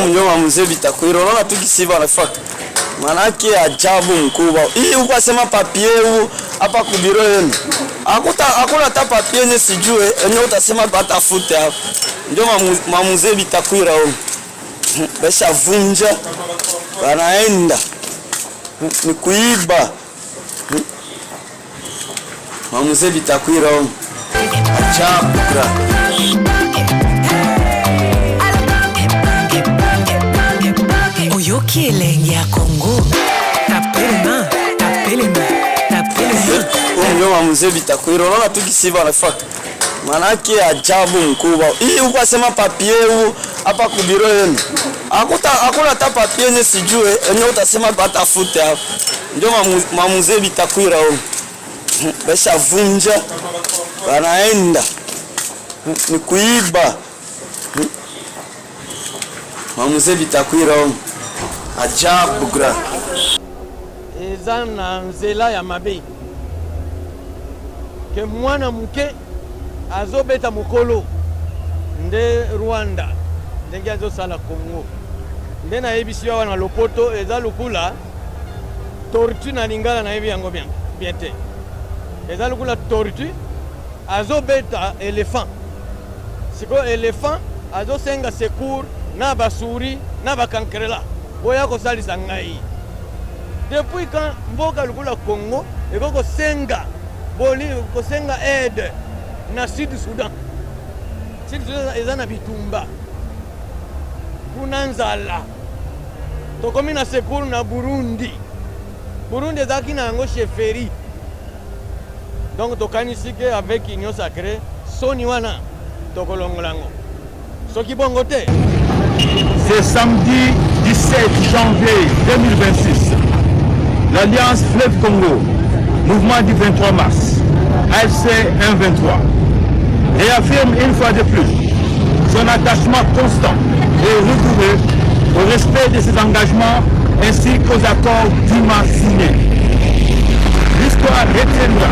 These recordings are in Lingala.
Mnyoma mzee Bitakwira, unaona tukisiba wanafaka. Manake ajabu mkubwa. Hii ukasema papie huu hapa kubiro yenu. Hakuna hata papie yenye sijue, yenye utasema batafute hapa. Ndio mamuzee Bitakwira huu. Besha vunja. Wanaenda. Ni kuiba. Mamuzee Bitakwira huu. Ajabu gra. Oyoki elenge ya Kongo. Tapelema. Mnyoma mzee Bitakwira, unaona tukisiba wanafaka. Manake ajabu mkubwa. Hii ukasema papie huu hapa kubiro yenu. Hakuna hata papie yenye sijue, yenye utasema batafute hapa. Ndio mamuzee Bitakwira huu. Besha vunja. Wanaenda. Ni kuiba. Mamuzee Bitakwira huu. Ajabu gra. Eza na nzela ya mabe. Ke mwana muke azobeta mokolo nde Rwanda ndenge azosala Congo. Nde na yebisi wana na lopoto eza lukula tortue na lingala na yebi yango bien te. Eza lukula tortue azobeta éléphant. Siko éléphant azosenga secours na basuri na bakankerela. Boya ko salisa ngai. Depuis quand mboka lukula Congo ekoko senga boli ko senga aide na Sud Sudan. Sud Sudan ezana bitumba. Kuna nzala. Tokomi na secours na Burundi. Burundi ezaki na ngo chefferie. Donc tokanisi ke avec union sacrée soni wana tokolongolango. Soki bongo te. C'est samedi 17 janvier 2026. L'Alliance Fleuve Congo, mouvement du 23 mars, AFC 1-23, réaffirme une fois de plus son attachement constant et rigoureux au respect de ses engagements ainsi qu'aux accords dûment signés. L'histoire retiendra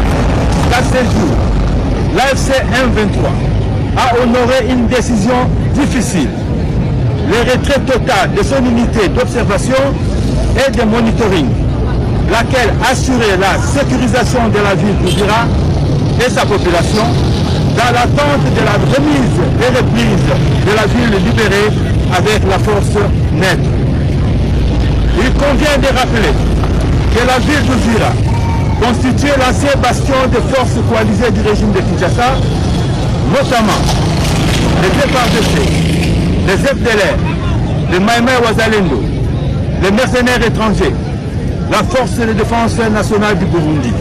qu'à ce jour, l'AFC 1-23 a honoré une décision difficile, le retrait total de son unité d'observation et de monitoring, laquelle assurait la sécurisation de la ville d'Uvira et sa population dans l'attente de la remise et reprise de la ville libérée avec la force nette. Il convient de rappeler que la ville d'Uvira constituait l'ancien bastion de forces coalisées du régime de Kinshasa, notamment les FARDC, les FDLR, les Maïmaï Wazalendo, les mercenaires étrangers, la force de défense nationale du Burundi.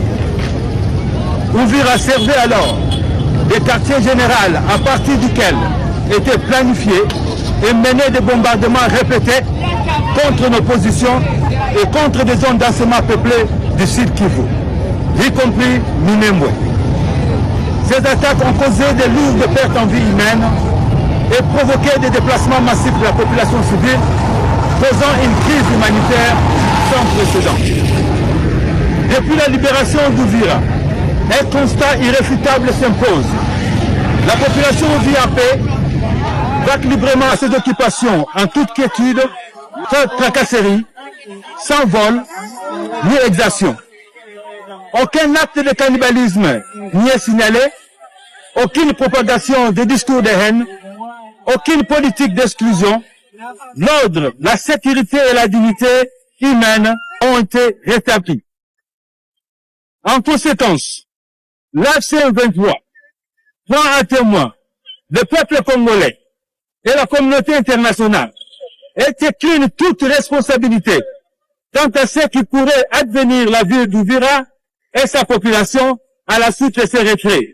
Uvira servait alors des quartiers généraux à partir duquel étaient planifiés et menés des bombardements répétés contre nos positions et contre des zones densément peuplées du Sud Kivu, y compris Minembwe. Ces attaques ont causé de lourdes pertes en vie humaine et provoqué des déplacements massifs de la population civile, causant une crise humanitaire sans précédent. Depuis la libération d'Uvira, un constat irréfutable s'impose. La population vit en paix, vaque librement à ses occupations en toute quiétude, sans tracasserie, sans vol, ni exaction. Aucun acte de cannibalisme n'y est signalé, aucune propagation de discours de haine, aucune politique d'exclusion. L'ordre, la sécurité et la dignité humaine ont été rétablis. En conséquence, l'AFC 23 prend à témoin le peuple congolais et la communauté internationale et décline toute responsabilité quant à ce qui pourrait advenir la ville d'Uvira et sa population à la suite de ces retraits.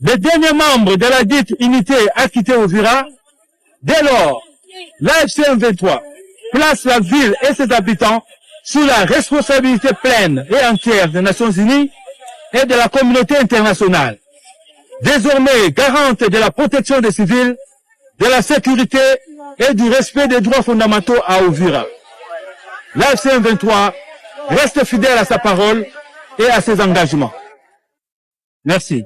Les derniers membres de la dite unité a quitté Uvira. Dès lors, l'AFC 23 place la ville et ses habitants sous la responsabilité pleine et entière des Nations Unies et de la communauté internationale, désormais garante de la protection des civils, de la sécurité et du respect des droits fondamentaux à Uvira. L'AFC 23 reste fidèle à sa parole et à ses engagements. Merci.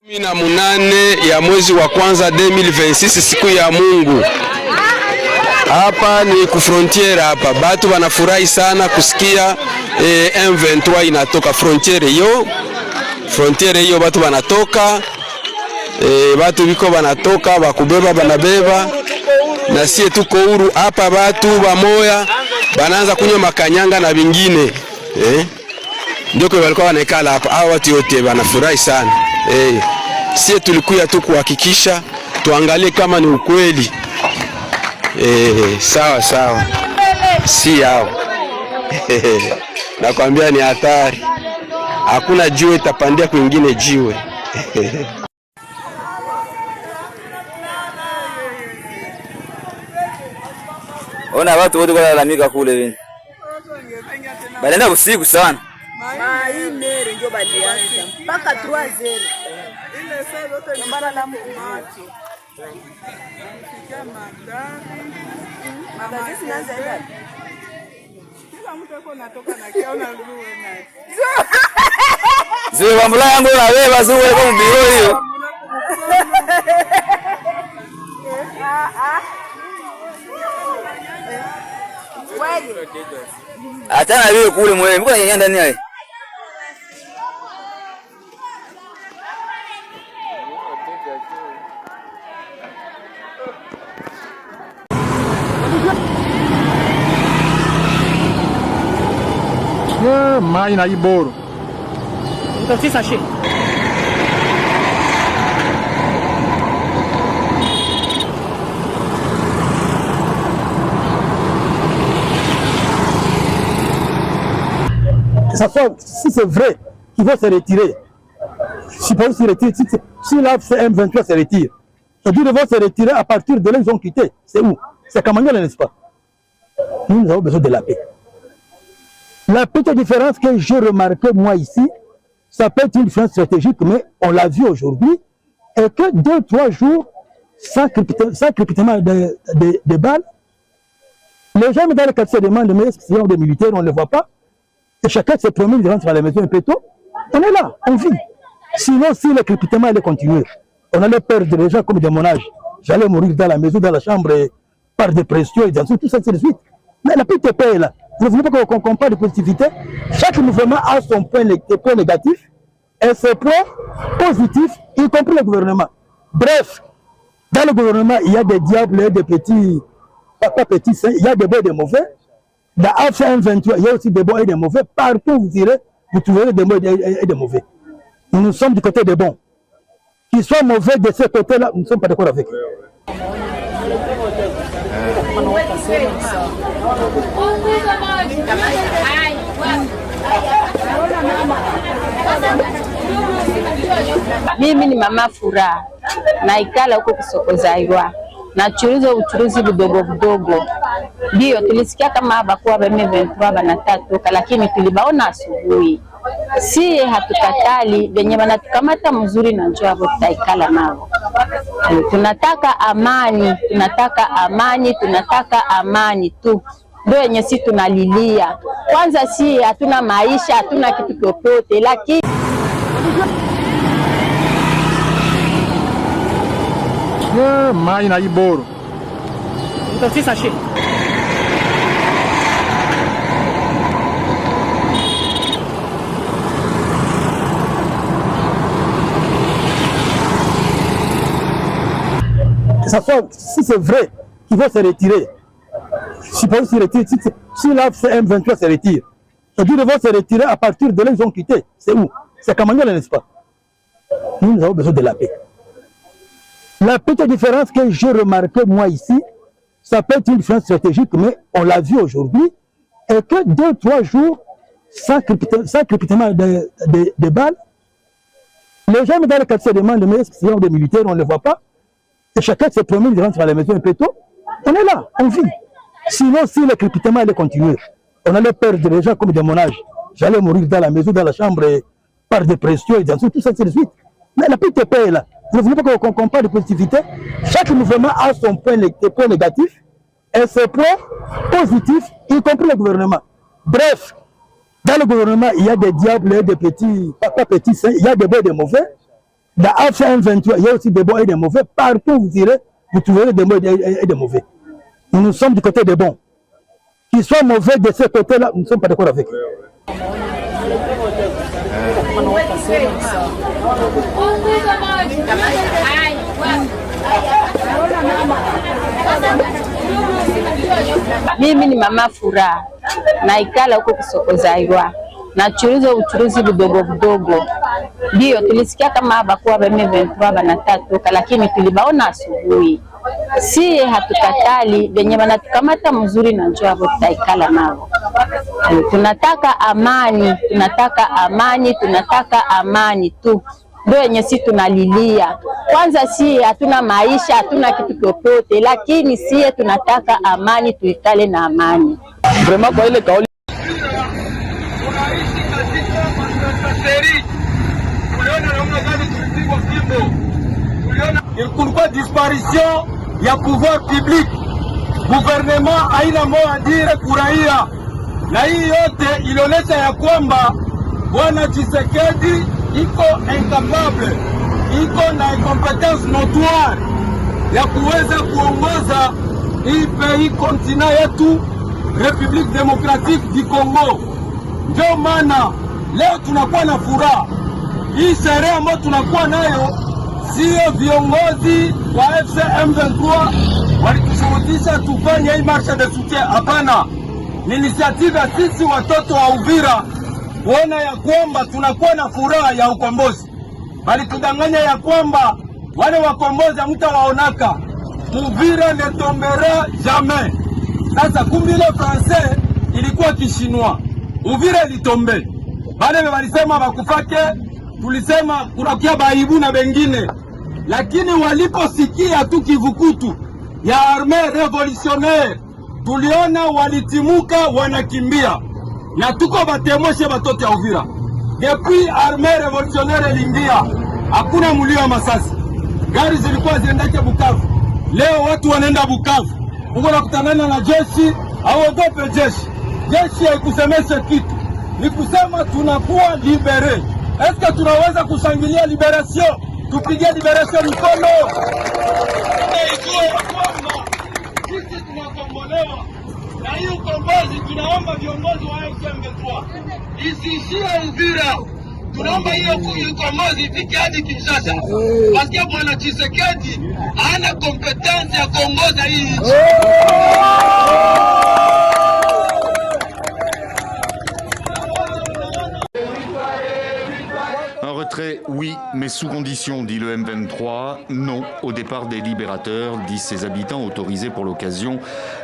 18 ya mwezi wa kwanza 2026, siku ya Mungu. Hapa ni ku frontiere hapa. Batu wanafurahi sana kusikia M23 inatoka frontiere hiyo. Frontiere hiyo batu wanatoka. Batu biko wanatoka bakubeba banabeba. Na sie tuko huru hapa, batu bamoya banaanza kunywa makanyanga na vingine. Ndio kwa walikuwa wanaikala hapa. Hao watu wote wanafurahi sana. Sie tulikuya tu kuhakikisha tuangalie kama ni ukweli. Sawa sawa. Si hao. Nakwambia ni hatari. Hakuna jiwe itapandia kwingine jiwe. Ona watu wote walalamika kule wini. Balenda usiku sana. Maine ndio balianza mpaka 3h. Ile saa zote ni mara la mkumacho. Fikia magari. Sinaanza ila. Kila mtu yuko natoka na kiona nguo naye. Zile bambula yangu na wewe bazuri kwa mbio hiyo. Atana wewe kule mwewe, mbona nyanya ndani yake? Mai na iboro. Então se sachê. Si c'est vrai qu'ils vont se retirer, je sais pas où se retirer, si là c'est M23 se retire, c'est-à-dire qu'ils vont se retirer à partir de là ils ont quitté. C'est où? C'est Kamanyola, n'est-ce pas? Nous avons besoin de la paix. La petite différence que j'ai remarquée moi ici, ça peut être une différence stratégique, mais on l'a vu aujourd'hui, est que 2-3 jours sans crépitement de balles, les gens dans le quartier se demandent, mais est-ce qu'il y a des militaires, on ne les voit pas? Et chacun se promène, il rentre à la maison un peu tôt. On est là, on vit. Sinon, si le crépitement allait continuer, on allait perdre les gens comme de mon âge. J'allais mourir dans la maison, dans la chambre, par dépression et tout ça, c'est de suite. Mais la petite paix est là. Vous ne voulez pas qu'on compare de positivité. Chaque mouvement a son point négatif et ses points positifs, y compris le gouvernement. Bref, dans le gouvernement, il y a des diables et des petits, pas petits saints, il y a des bons et des mauvais. Dans AFM23, il y a aussi des bons et des mauvais. Partout où vous irez, vous trouverez des bons et des mauvais. Nous sommes du côté des bons. Qu'ils soient mauvais de ce côté-là, nous ne sommes pas d'accord avec eux. Mimi ni mama Furaha, naikala huko Kusokozaiwa, nachuruza uchuruzi budogo budogo. Ndio tulisikia kama habakuwa M23 banatatoka, lakini tulibaona asubuhi. Si hatukatali venye banatukamata mzuri na njoo hapo tutaikala nao. Tunataka amani, tunataka amani, tunataka amani tu. Ndio yenye si tunalilia. Kwanza si hatuna maisha, hatuna kitu chochote, lakini mai na iboro. Então se sachê. Si c'est vrai qu'ils vont se retirer, je ne sais pas où se retirer, si là c'est M23 se retire, c'est-à-dire qu'ils vont se retirer à partir de là ils ont quitté. C'est où? C'est Kamanyola, n'est-ce pas? Nous avons besoin de la paix. La petite différence que j'ai remarquée moi ici, ça peut être une différence stratégique, mais on l'a vu aujourd'hui, est que 2-3 jours sans crépitement de balles, les gens dans le quartier se demandent, mais est-ce qu'il y a des militaires, on ne les voit pas? Et chacun se promène, il rentre à la maison un peu tôt. On est là, on vit. Sinon, si le crépitement allait continuer, on allait perdre les gens comme de mon âge. J'allais mourir dans la maison, dans la chambre, par dépression et tout ça, c'est de suite. Mais la petite paix est là. Vous ne voulez pas qu'on compare de positivité. Chaque mouvement a son point négatif et ses points positifs, y compris le gouvernement. Bref, dans le gouvernement, il y a des diables et des petits, pas petits saints, il y a des bons et des mauvais. Dans AFC 23, il y a aussi des bons et des mauvais. Partout où vous irez, vous trouverez des bons et des mauvais. Nous sommes du côté des bons. Qu'ils soient mauvais de ce côté-là, nous ne sommes pas d'accord avec eux. Mimi ni mama Furaha, naikala huko Kisokozaiwa, nachuruza uchuruzi budogo budogo. Ndio tulisikia kama habakuwa beme 23 banatatoka, lakini tulibaona asubuhi. Si hatukatali venye banatukamata mzuri na njoo hapo tutaikala nao. Tunataka amani, tunataka amani, tunataka amani tu. Ndio yenye si tunalilia. Kwanza si hatuna maisha, hatuna kitu chochote, lakini si tunataka amani, tuikale na amani. Vraiment kwa ile kauli kulikuwa disparition ya pouvoir public. Gouvernement haina moja adire kuraia, na hii yote ilionyesha ya kwamba Bwana Tshisekedi iko incapable, iko na incompetence notoire ya kuweza kuongoza hii pays kontina yetu République démocratique du Congo. Ndio maana leo tunakuwa na furaha. Hii sherehe ambayo tunakuwa nayo sio viongozi wa FC M23 walitushurutisha tufanye hii marche de soutien. Hapana, ni initiative ya sisi watoto wa Uvira kuona ya kwamba tunakuwa na furaha ya ukombozi. Bali tudanganya ya kwamba wale wakombozi mtawaonaka. Uvira ne tombera jamais. Sasa kumbi ile français ilikuwa kishinwa. Uvira ilitombe. Bale walisema bakufake, tulisema kunakia baibu na bengine. Lakini waliposikia tu kivukutu ya armée révolutionnaire, tuliona walitimuka wanakimbia. Na tuko batemoshe batoto ya Uvira. Depuis armée révolutionnaire ilingia, hakuna mulio wa masasi. Gari zilikuwa ziendeke Bukavu. Leo watu wanaenda Bukavu. Uko nakutanana na jeshi, hauogope jeshi. Jeshi haikusemesha kitu. Ni kusema tunakuwa libere. Eske tunaweza kushangilia liberation? Tupigie liberation mikono. Sisi tunakombolewa. Na hiyo ukombozi tunaomba viongozi wa M23 isiishie Uvira. Tunaomba hiyo ukombozi ifike hadi Kinshasa. Paske Bwana Tshisekedi hana kompetence ya kuongoza hii nchi. Un retrait, oui, mais sous condition, dit le M23. Non au départ des libérateurs, disent ses habitants autorisés pour l'occasion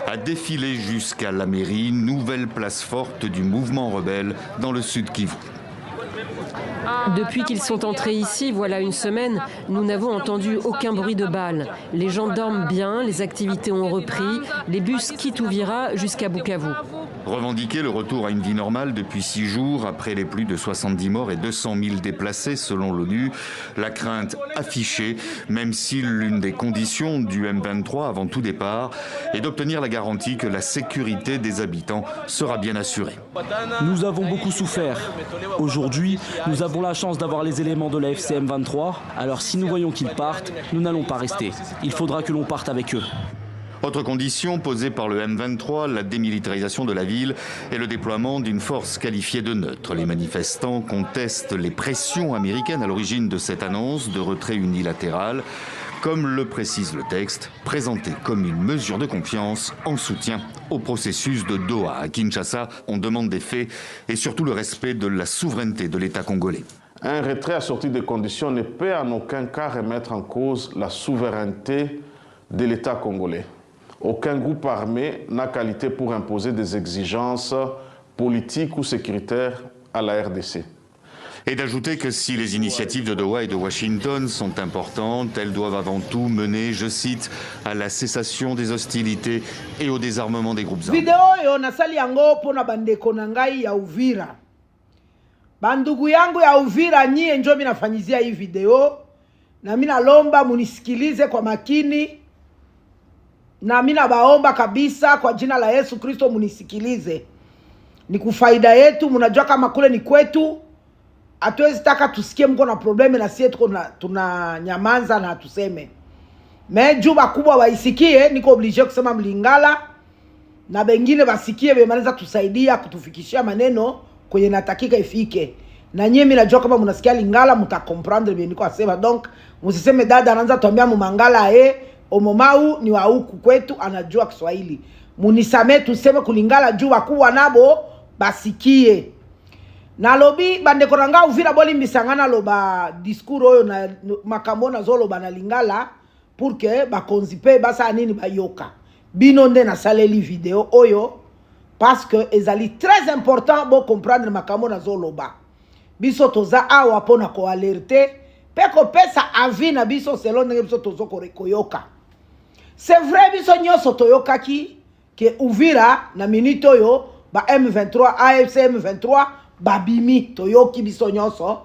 à défiler jusqu'à la mairie, nouvelle place forte du mouvement rebelle dans le sud Kivu. Depuis qu'ils sont entrés ici, voilà une semaine, nous n'avons entendu aucun bruit de balles. Les gens dorment bien, les activités ont repris, les bus quittent Uvira jusqu'à Bukavu. Revendiquer le retour à une vie normale depuis 6 jours, après les plus de 70 morts et 200 000 déplacés selon l'ONU, la crainte affichée, même si l'une des conditions du M23 avant tout départ est d'obtenir la garantie que la sécurité des habitants sera bien assurée. Nous avons beaucoup souffert. Aujourd'hui, nous avons la chance d'avoir les éléments de la FCM 23, alors si nous voyons qu'ils partent, nous n'allons pas rester. Il faudra que l'on parte avec eux. Autre condition posée par le M23, la démilitarisation de la ville et le déploiement d'une force qualifiée de neutre. Les manifestants contestent les pressions américaines à l'origine de cette annonce de retrait unilatéral, comme le précise le texte, présenté comme une mesure de confiance en soutien au processus de Doha. À Kinshasa, on demande des faits et surtout le respect de la souveraineté de l'État congolais. Un retrait assorti de conditions ne peut en aucun cas remettre en cause la souveraineté de l'État congolais. Aucun groupe armé n'a qualité pour imposer des exigences politiques ou sécuritaires à la RDC. Et d'ajouter que si les initiatives de Doha et de Washington sont importantes, elles doivent avant tout mener, je cite, à la cessation des hostilités et au désarmement des groupes armés. Video yo nasali yango pona bandeko na ngai ya Uvira. Bandugu yangu ya Uvira nyie njo minafanyizia hii video. Na mina lomba munisikilize kwa makini. Na mina baomba kabisa kwa jina la Yesu Kristo munisikilize. Ni kufaida yetu, munajua kama kule ni kwetu. hatuwezi taka tusikie mko na probleme na sie tuna nyamanza na tuseme. Me juba kubwa waisikie, niko oblige kusema Mlingala na bengine basikie bemaneza tusaidia kutufikishia maneno kwenye natakika ifike. Na nyie mimi najua kama mnasikia Lingala mtakomprendre bien niko asema. Donc msiseme dada anaanza tuambia Mumangala omomau ni wa huku kwetu anajua Kiswahili. Munisame tuseme kulingala juba kubwa nabo basikie. Na lobi bandeko nanga Uvira boli misangana loba discours oyo na makambo na zolo bana Lingala pour que ba konzipe basa nini ba yoka. Bino nde na saleli video oyo parce que ezali très important bo comprendre makambo na zolo ba. Biso toza awa pona ko alerter peko pesa avi na biso selon ndenge biso tozo koyoka. C'est vrai biso nyoso toyoka ki ke Uvira na minute oyo ba M23 AFC M23 babimi toyoki biso nyonso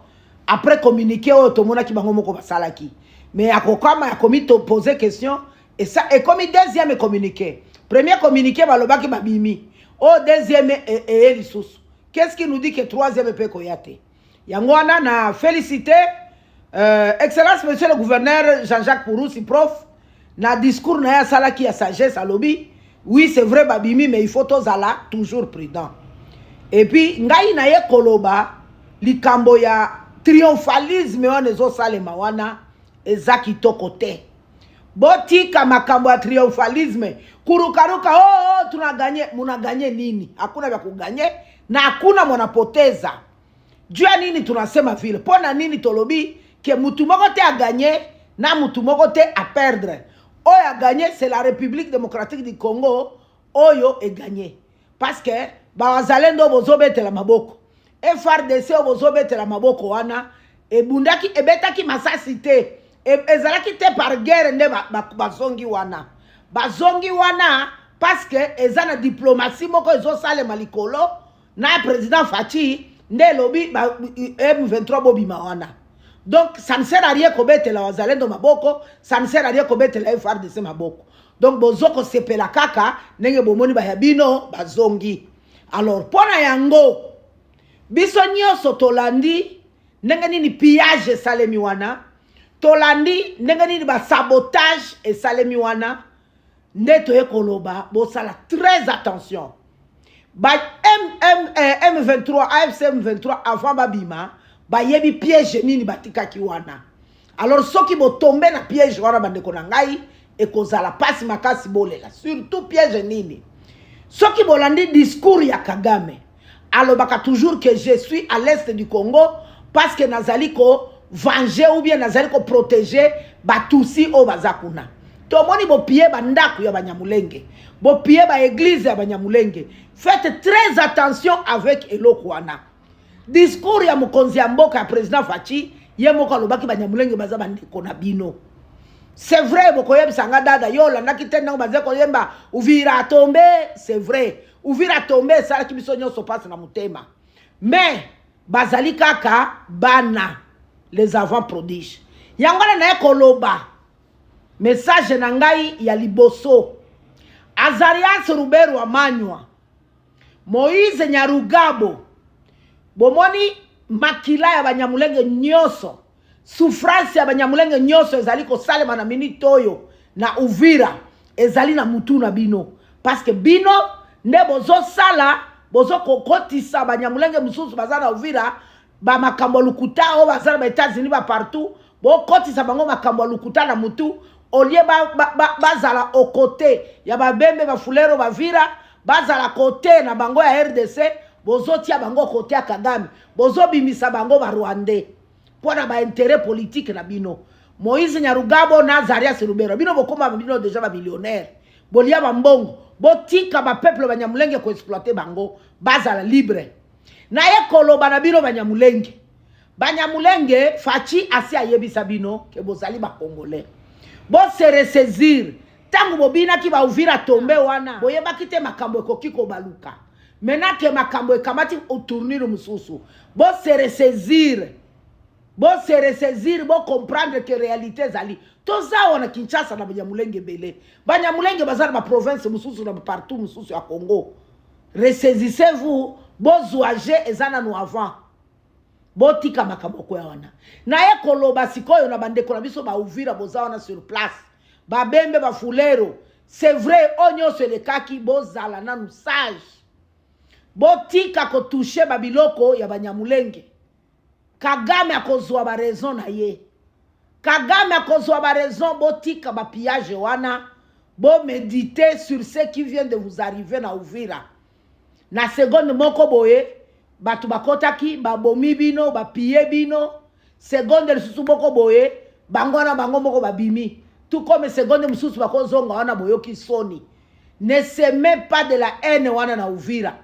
après communiquer oyo tomona ki bango moko basalaki. Mais akokama ya komi to poser question et ça est comme deuxième communiqué. Premier communiqué balobaki babimi. Au deuxième et lisusu. Qu'est-ce qui nous dit que troisième peut koyate? Yango wana na féliciter excellence monsieur le gouverneur Jean-Jacques Pouroussi prof na discours na ya salaki ya sagesse à lobby. Oui, c'est vrai babimi mais il faut tozala toujours prudent. Et puis ngai na ye koloba likambo ya triomphalisme wana zo salema wana ezaki tokote. Botika makambo ya triomphalisme kurukaruka tunaganye munaganye nini? Hakuna vya kuganye na hakuna mwanapoteza. Jua nini tunasema vile? Pona nini tolobi ke mutu moko te a gagné na mutu moko te a perdre. Oyo a gagné c'est la République démocratique du Congo, oyo e gagné. Parce que bazalendo bozobetela maboko. FRDC bozobetela maboko wana e bundaki e betaki masasi te. Ezalaki te par guerre nde bazongi wana. Bazongi wana parce que ezana diplomatie moko ezosale malikolo na président Fachi nde lobi M23 bobima wana. Donc ça ne sert à rien kobetela wazalendo maboko, ça ne sert à rien kobetela FRDC maboko. Donc bozoko sepela kaka nenge bomoni ba yabino bazongi. Alors pona yango biso nyoso tolandi ndenge nini pillage salemi wana, tolandi ndenge nini ba sabotage et salemi wana, nde toye koloba bosala très attention. Ba M23 AFC M23 avant babima ba yebi piège nini batika ki wana. Alors soki bo tomber na piège wana bandeko na ngai e kozala pasi makasi bolela surtout piège nini. Soki bolandi discours ya Kagame alobaka toujours que je suis à l'est du Congo parce que nazali ko venger ou bien nazali ko protéger batusi o bazakuna. Tomoni bo pied bandaku ya Banyamulenge, bo pied ba église ya Banyamulenge. Faites très attention avec eloko wana. Discours ya mokonzi ya mboka ya président Fachi ye moko alobaki Banyamulenge baza bandeko na bino. C'est vrai bokoyeb sanga dada yola nakitenda baze koyemba Uvira tombe, c'est vrai. Uvira tombe sala kibiso nyonso passe na mutema. Mais bazali kaka bana les avant prodiges. Yangwana na ekoloba message na ngai ya liboso. Azarias Ruberu Amanywa, Moïse Nyarugabo, bomoni makila ya Banyamulenge nyoso, souffrance ya Banyamulenge nyoso ezali ko salema na minute oyo na Uvira ezali na mutu na bino. Parce que bino nde bozo sala bozo kokotisa Banyamulenge mususu bazana Uvira ba makambo lukuta o bazana ba États-Unis ba partout bo kotisa bango makambo lukuta na mutu. Olie bazala au côté ya babembe bafulero bavira bazala côté na bango ya RDC bozoti ya bango côté ya Kagame bozo bimisa bango ba Rwandais pona ba intérêt politique na bino. Moïse Nyarugabo na Azarias Ruberu bino bokoma bino déjà ba millionnaire bolia ba mbongo botika ba peuple Banyamulenge ko exploiter bango bazala libre na ye koloba na bino Banyamulenge Fachi asi ayebisa bino ke bozali ba Congolais. Bo se ressaisir tangu bobina ki ba Uvira tombe wana boyeba kite makambo ekoki ko baluka mena ke makambo ekamati tournure mususu bo se ressaisir bo comprendre que réalité zali toza wana Kinshasa na Banyamulenge belé Banyamulenge bazala ba province mususu na partout mususu ya Congo. Ressaisissez-vous bo zoager ezana no avant botika makaboko ya wana na ye koloba sikoyo na bandeko na biso ba Uvira boza wana sur place babembe bafulero c'est vrai onyo selekaki bozala nanu sage botika ko toucher babiloko ya Banyamulenge. Kagame akozwa ba raison na ye. Kagame akozwa ba raison botika ba pillage wana bo méditer sur ce qui vient de vous arriver na Uvira. Na seconde moko boye batu bakotaki babomi bino ba piller bino seconde lisusu boko boye bango na bango moko babimi tout comme seconde mususu bakozonga wana boyoki soni. Ne semez pas de la haine wana na Uvira.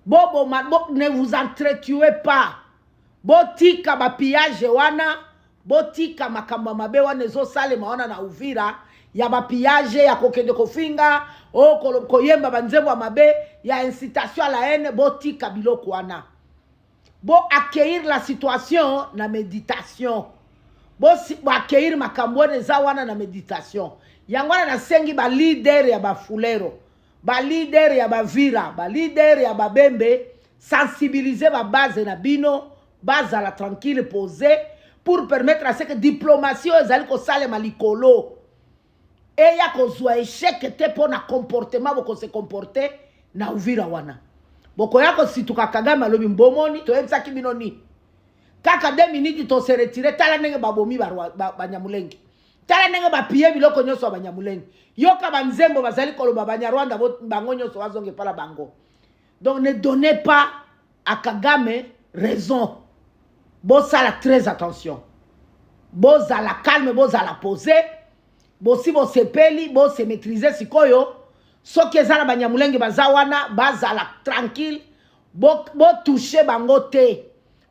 Bobo ne vous entretuez pas. Botika ba pillage wana, botika makamba mabe wana zo salema wana na Uvira, ya ba pillage ya kokende kofinga, o koyemba banzembo mabe, ya incitation à la haine, botika biloko wana. Bo accueillir la situation na méditation. Bo accueillir makambo za wana na méditation. Yangwana na sengi ba leader ya ba fulero, ba leader ya ba vira, ba leader ya ba bembe, sensibiliser ba base na bino. Base à la tranquille posée pour permettre à ce que diplomatie ezali ko salema likolo et ya ko zwa échec te pona comportement boko se comporter na Uvira wana boko yako situka Kagame alobi mbomoni to ebsaki bino ni kaka 2 minutes to se retirer tala ndenge babomi Banyamulenge tala ndenge ba piye biloko nyoso Banyamulenge yoka banzembo bazali koloba Banyarwanda bango nyoso wazonge pala bango. Donc ne donnez pas à Kagame raison. Bosa la très attention. Bosa la calme, bosa la poser. Bosi bo se peli, bo se maîtriser sikoyo. So kezala Banyamulenge bazawana, baza la tranquille. Bo toucher bango te.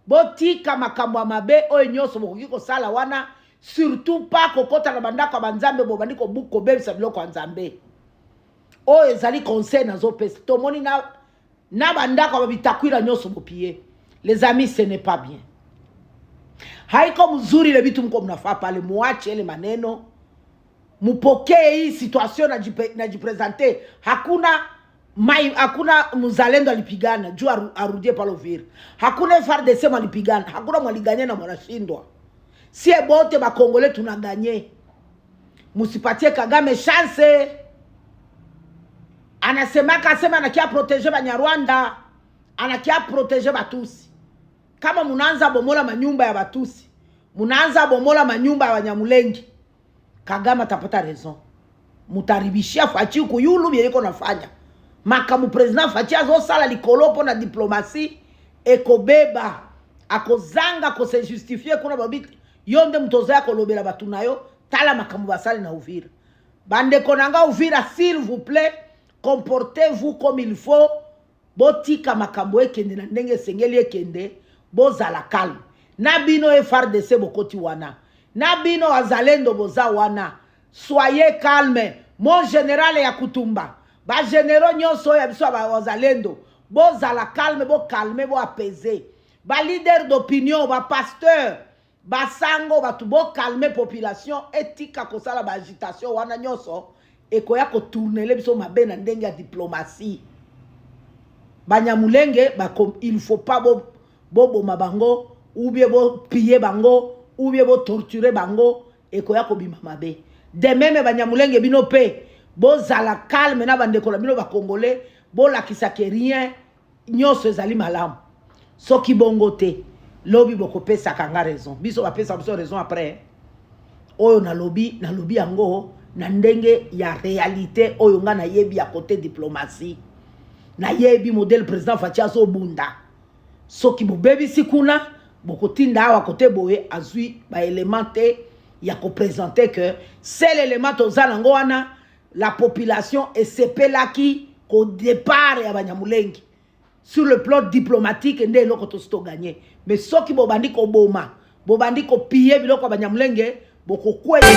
Bo tika makambo mabe o nyoso bokoki ko sala wana, surtout pas kokota na bandako banzambe bo bandiko buko bebisa biloko nzambe. O ezali conseil nazo pesa. Tomoni na bandako babitakwira nyoso bopie. Les amis, ce n'est pas bien. Haiko mzuri le bitu mko mnafaa pale muache ile maneno mupokee hii situation na jipresente. Hakuna mzalendo alipigana juu arudie pale Uvira. Hakuna FARDC alipigana, hakuna mwaliganye na mwanashindwa. Sie bote ba Kongole tunaganye. Musipatie Kagame chance. Anasema anakia proteger Banyarwanda, anakia proteger Batusi. Kama munaanza bomola manyumba ya Batusi, munaanza bomola manyumba ya Banyamulenge, Kagame atapata raison. Mutaribishia Fachi kuyulu biyeko nafanya. Makamu president Fachi azo sala likolopo na diplomasi ekobeba akozanga ko se justifier kuna babiti yonde mtozo yako lobela batu nayo tala makamu basali na Uvira. Bande konanga Uvira, s'il vous plaît, comportez-vous comme il faut. Botika makambo ekende na ndenge sengeli ekende. Boza la calme. Nabino FARDC bokoti wana. Nabino wazalendo boza wana. Soyez calme. Mon général ya Kutumba. Ba généraux nyonso ya biso ba wazalendo. Boza la calme, bo calme, bo apaiser. Ba leader d'opinion, ba pasteur, ba sango, ba tubo calme population. Etika kosala ba agitation wana nyonso. Eko ya ko tourner biso mabe na ndenge ya diplomatie. Banyamulenge, il faut pas bo mabango, ou bien bo piller bango, ou bien bo torturer bango, et koya ko bima mabe. De même Banyamulenge bino pe, bo zala calme na bandeko la bino ba Congolais, bo la kisake rien, nyonso ezali malamu. Soki bongo te, lobi boko pesa kanga raison. Biso ba pesa biso raison après. Oyo na lobi yango na ndenge ya réalité oyo nga na yebi à côté diplomatie. Na yebi modèle président Fachi azo bunda. Soki bobebi sikuna bokotinda awa côté boye azui ba élémenté ya ko présenter que c'est l'élément tozala ngwana la population et sepelaki qu'au départ ya Banyamulenge sur le plan diplomatique nde loko to sto gagner mais soki bobandi ko boma bobandi ko piller biloko Banyamulenge boko kweli